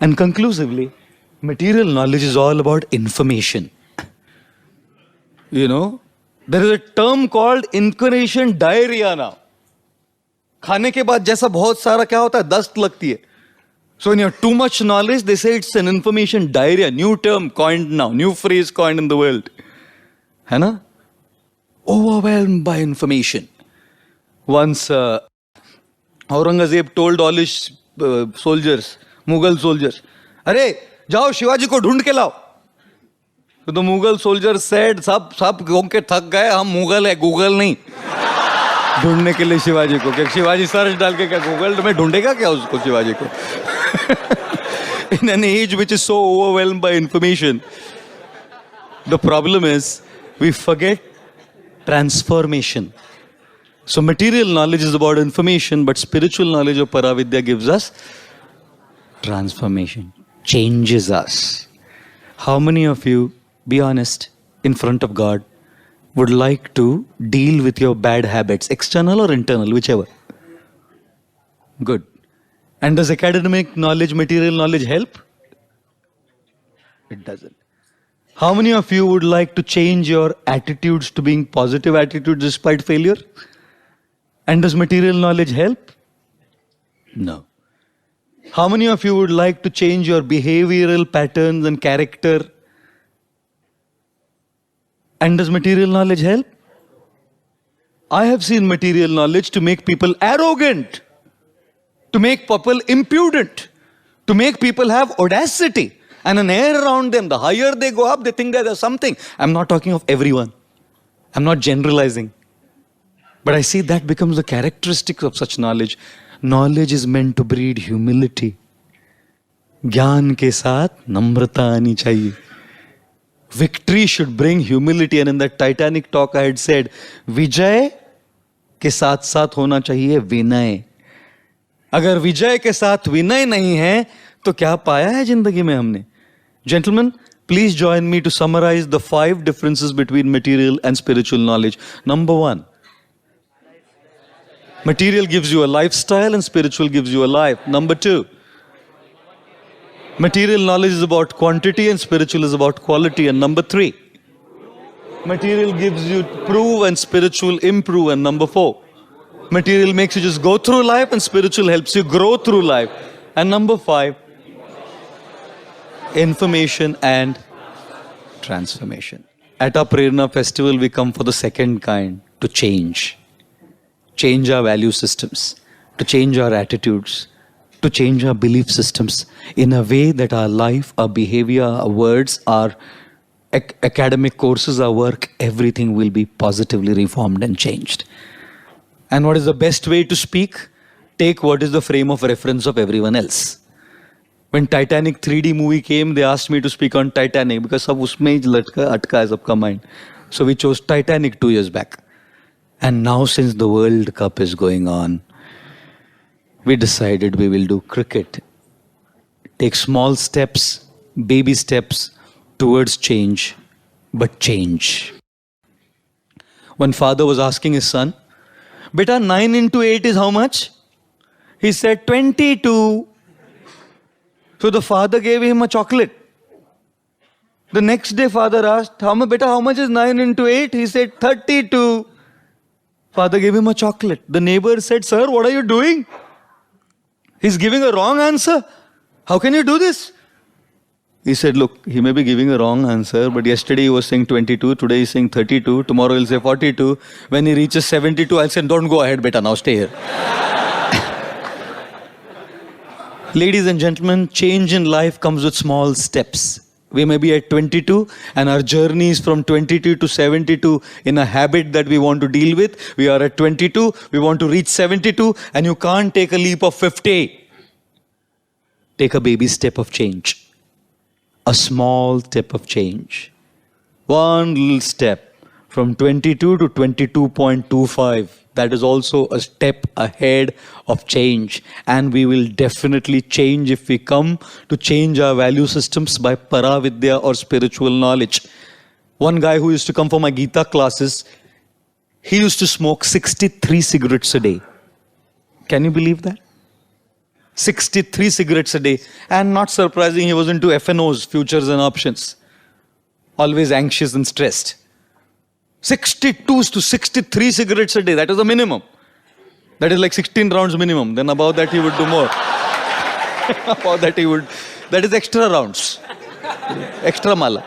And conclusively, material knowledge is all about information. You know, there is a term called information diarrhea now. खाने के बाद जैसा बहुत सारा क्या होता है, दस्त लगती है. So when you have too much knowledge, they say it's an information diarrhea. New term coined now, new phrase coined in the world. है ना? Overwhelmed by information. Once Aurangzeb told all his soldiers, Mughal soldiers, अरे जाओ शिवाजी को ढूंढ के लाओ. So the Mughal soldiers said, सब घूम के थक गए, हम मुगल है, गूगल नहीं. ढूंढने के लिए शिवाजी को, क्या शिवाजी सर्च डाल के क्या गूगल में ढूंढेगा क्या उसको शिवाजी को? In an age which is so overwhelmed by information, the problem is we forget transformation. So material knowledge is about information, but spiritual knowledge of Paravidya gives us transformation, changes us. How many of you, be honest, in front of God, would like to deal with your bad habits, external or internal, whichever? Good. And does academic knowledge, material knowledge help? It doesn't. How many of you would like to change your attitudes to being positive attitudes despite failure? And does material knowledge help? No. How many of you would like to change your behavioral patterns and character? And does material knowledge help? I have seen material knowledge to make people arrogant, to make people impudent, to make people have audacity and an air around them. The higher they go up, they think that there's something. I'm not talking of everyone. I'm not generalizing. But I see that becomes the characteristic of such knowledge. Knowledge is meant to breed humility. ज्ञान के साथ नम्रता आनी चाहिए. Victory should bring humility. And in that Titanic talk I had said, विजय के साथ साथ होना चाहिए विनय. अगर विजय के साथ विनय नहीं है तो क्या पाया है जिंदगी में हमने? Gentlemen, please join me to summarize the 5 differences between material and spiritual knowledge. Number 1, material gives you a lifestyle and spiritual gives you a life. Number 2, material knowledge is about quantity and spiritual is about quality. And number 3, material gives you prove and spiritual improve. And number 4, material makes you just go through life and spiritual helps you grow through life. And number 5, information and transformation. At our Prerna festival, we come for the second kind, to change. Change our value systems, to change our attitudes, to change our belief systems in a way that our life, our behavior, our words, our academic courses, our work, everything will be positively reformed and changed. And what is the best way to speak? Take what is the frame of reference of everyone else. When Titanic 3D movie came, they asked me to speak on Titanic because sab usme hi latka atka hai sabka mind. So we chose Titanic 2 years back. And now since the World Cup is going on, we decided we will do cricket. Take small steps, baby steps towards change, but change. One father was asking his son, "Beta, 9 into 8 is how much?" He said, 22. So the father gave him a chocolate. The next day father asked, "Beta, how much is 9 into 8? He said, 32. Father gave him a chocolate. The neighbor said, "Sir, what are you doing? He's giving a wrong answer. How can you do this?" He said, "Look, he may be giving a wrong answer, but yesterday he was saying 22, today he's saying 32, tomorrow he'll say 42. When he reaches 72, I'll say, don't go ahead, beta, now stay here." Ladies and gentlemen, change in life comes with small steps. We may be at 22 and our journey is from 22 to 72 in a habit that we want to deal with. We are at 22, we want to reach 72, and you can't take a leap of 50. Take a baby step of change. A small step of change. One little step from 22 to 22.25. That is also a step ahead of change. And we will definitely change if we come to change our value systems by Paravidya or spiritual knowledge. One guy who used to come for my Gita classes, he used to smoke 63 cigarettes a day. Can you believe that? 63 cigarettes a day. And not surprising, he was into FNOs, futures and options. Always anxious and stressed. 62 to 63 cigarettes a day, that is the minimum. That is like 16 rounds minimum. Then above that he would do more. Above that he would, that is extra rounds. Extra mala.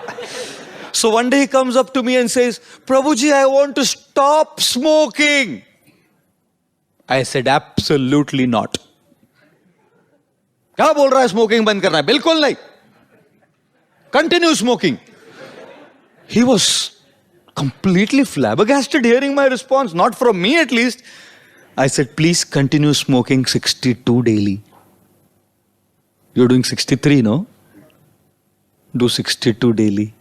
So one day he comes up to me and says, Prabhuji, I want to stop smoking. I said, absolutely not. क्या बोल रहा है smoking बंद करना है? बिल्कुल नहीं. Continue smoking. He was completely flabbergasted hearing my response, not from me at least. I said, please continue smoking 62 daily. You're doing 63, no? Do 62 daily.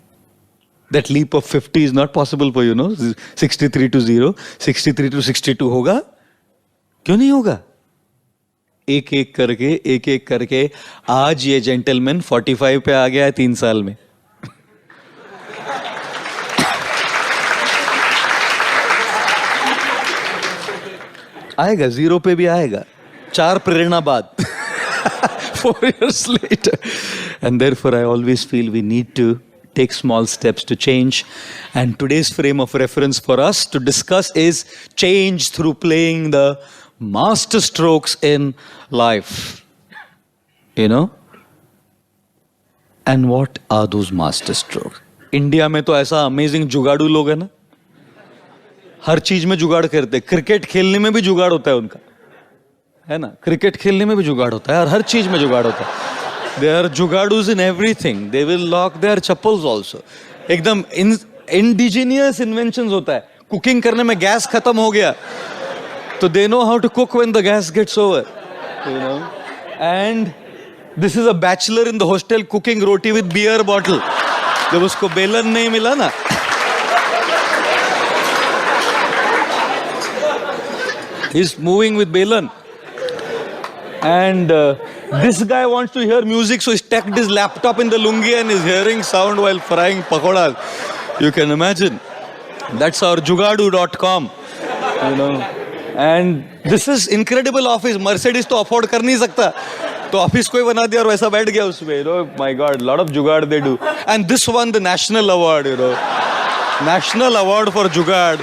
That leap of 50 is not possible for you, no? 63 to 0, 63 to 62 होगा? क्यों नहीं होगा? एक एक करके आज ये gentleman 45 पे आ गया है 3 साल में. आएगा, 0 पे भी आएगा. 4 प्रेरणा बाद. 4 years later. And therefore I always feel we need to take small steps to change. And today's frame of reference for us to discuss is change through playing the master strokes in life. You know? And what are those master strokes? India में तो ऐसा amazing जुगाड़ू लोग है ना, हर चीज में जुगाड़ करते. क्रिकेट खेलने में भी जुगाड़ होता है उनका, है ना? क्रिकेट खेलने में भी जुगाड़ होता है और हर चीज में जुगाड़ होता है. They are जुगाड़ूज in everything. They will lock their chappals also. एकदम indigenous inventions होता है. कुकिंग करने में गैस खत्म हो गया तो they know how to cook when the gas gets over. You know? And this is a bachelor in the hostel cooking roti with beer bottle. जब उसको बेलन नहीं मिला ना, he's moving with belan. And this guy wants to hear music, so he's tacked his laptop in the lungi and is hearing sound while frying pakoras. You can imagine. That's our jugadu.com. You know. And this is incredible office. Mercedes तो afford कर नहीं सकता, तो office को ही बना दिया और वैसा बैठ गया उसमें. You know, my God, lot of जुगाड़ they do. And this won the national award. You know, national award for जुगाड़.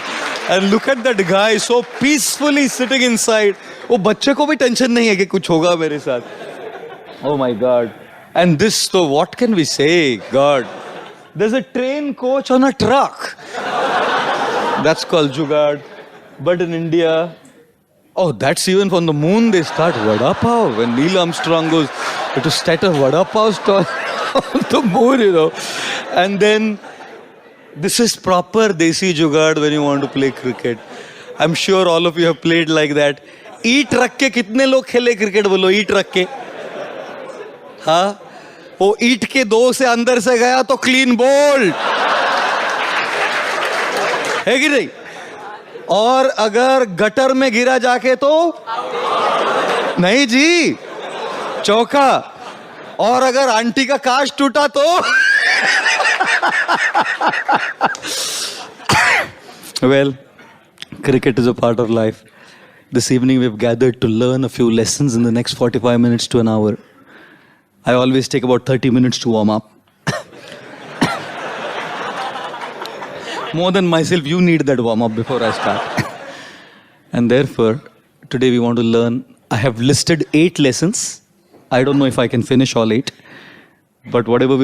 And look at that guy so peacefully sitting inside. वो बच्चे को भी टेंशन नहीं है कि कुछ होगा मेरे साथ. Oh my God. And this, so what can we say? God, there's a train coach on a truck. That's called jugaad. But in India, oh, that's even from the moon they start vada pav. When Neil Armstrong goes to start a vada pav stall on the moon, you know. And then this is proper desi jugaad when you want to play cricket. I'm sure all of you have played like that. ईट रख के कितने लोग खेले cricket? बोलो ईट रख के. हाँ, वो ईट के 2 से अंदर से गया तो क्लीन बोल्ड है कि नहीं? और अगर गटर में गिरा जाके तो नहीं जी, चौका. और अगर आंटी का काश टूटा तो well, cricket is a part of life. This evening we've gathered to learn a few lessons in the next 45 minutes to an hour. I always take about 30 minutes to warm up. More than myself, you need that warm up before I start. And therefore, today we want to learn. I have listed 8 lessons. I don't know if I can finish all 8. But whatever we